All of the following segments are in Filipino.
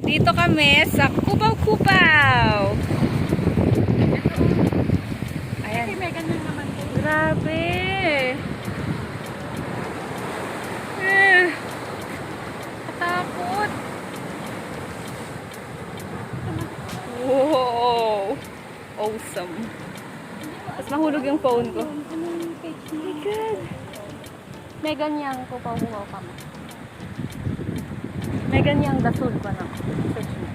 Dito kami sa Kupaw-Kupaw. Ayan. May ganyan naman po. Grabe. Eh, katakot. Wow. Awesome. Tapos mahulog yung phone ko. Anong page Oh mo? my God. May ganyang kupaw-kupaw ka mo. May ganyang dasol pa na. Search mo.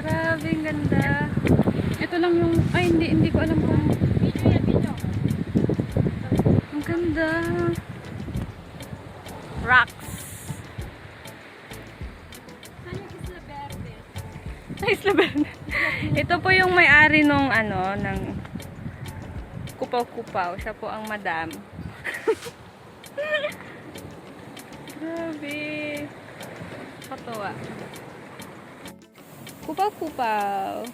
Grabe, ang ganda. Ito lang yung, ay hindi ko alam kung video yan, video. Ang ganda. Rocks. Saan yung Isla Verde? Isla Verde. Ito po yung may-ari nung ano, ng Kupaw-Kupaw. Siya po ang madam. Grabe. Katawa. Kupaw-Kupaw.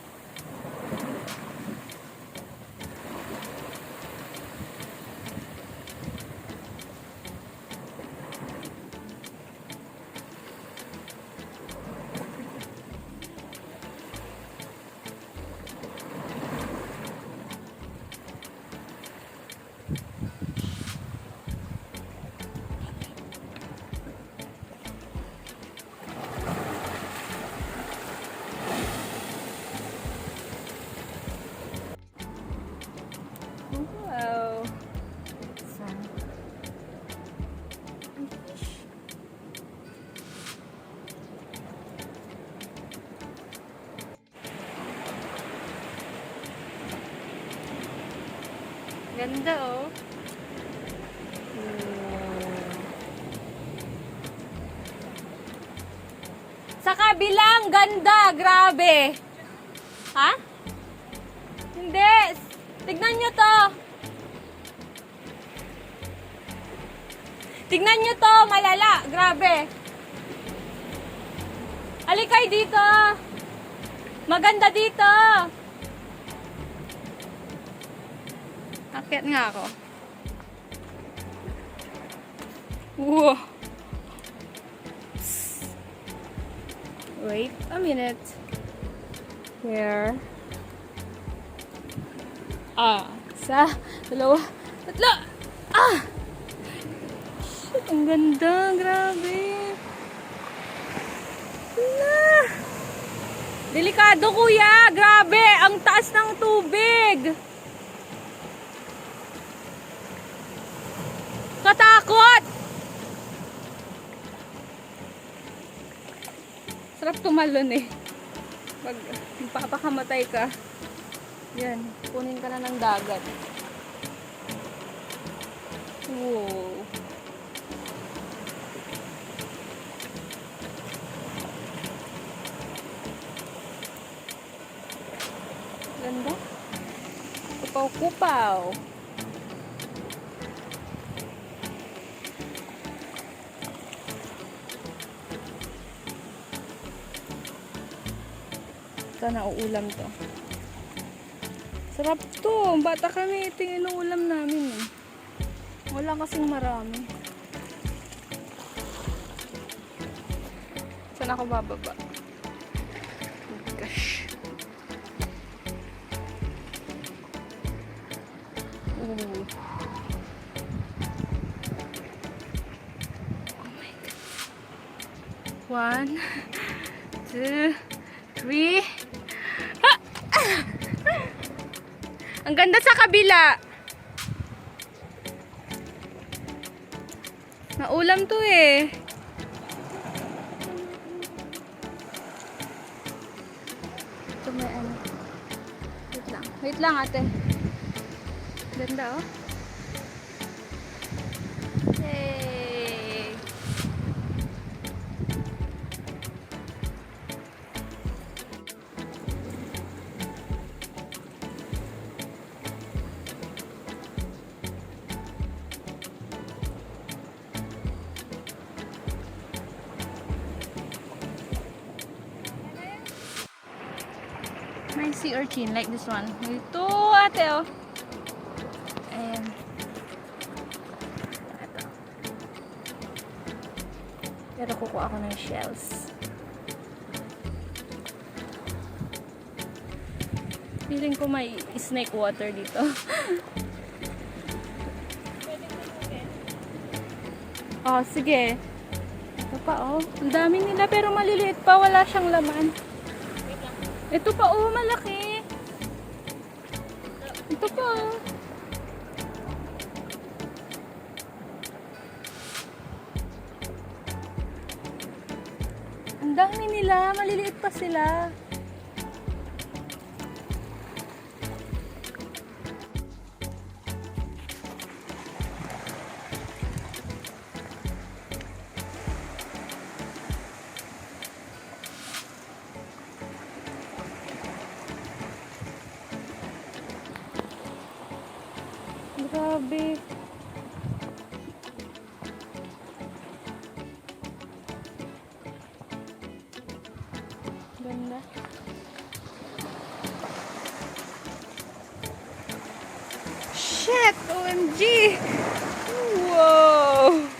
Wow. Ganda oh. Sa kabilang ganda, grabe. Ha? Hindi. Tignan nyo to. Tignan nyo to, malala. Grabe. Alikay dito. Maganda dito. Akyat nga ako. Wow. Wait a minute. Where? Isa, dalawa, tatlo. Shit, ang ganda, grabe. Hala. Delikado kuya, grabe, ang taas ng tubig. Katakot. Sarap tumalon eh. Pag magpapakamatay ka. Yan, kunin ka na ng dagat. Wow. Ganda. Kupaw-kupaw. Sana uulam to. Sarap to. Bata kami, ito yung inuulam namin eh. Wala kasing marami. Saan ako bababa? Gosh. Ooh. Oh my God. 1, 2, 3. Ang ganda sa kabila. Naulam to eh. Ito may ano. Wait lang. Wait lang ate. Ganda oh. Yay. May sea urchin like this one. Ito ate oh. And ito. Pero kukuha ako ng shells. Feeling ko may snake water dito. Oh, sige. Ito pa, oh. Ang dami nila pero maliliit pa. Wala siyang laman. Ito pa, oh. Malaki. Ito pa, oh. Ang dami nila. Maliliit pa sila. Grabe. Ganda. Shit! OMG! Wow!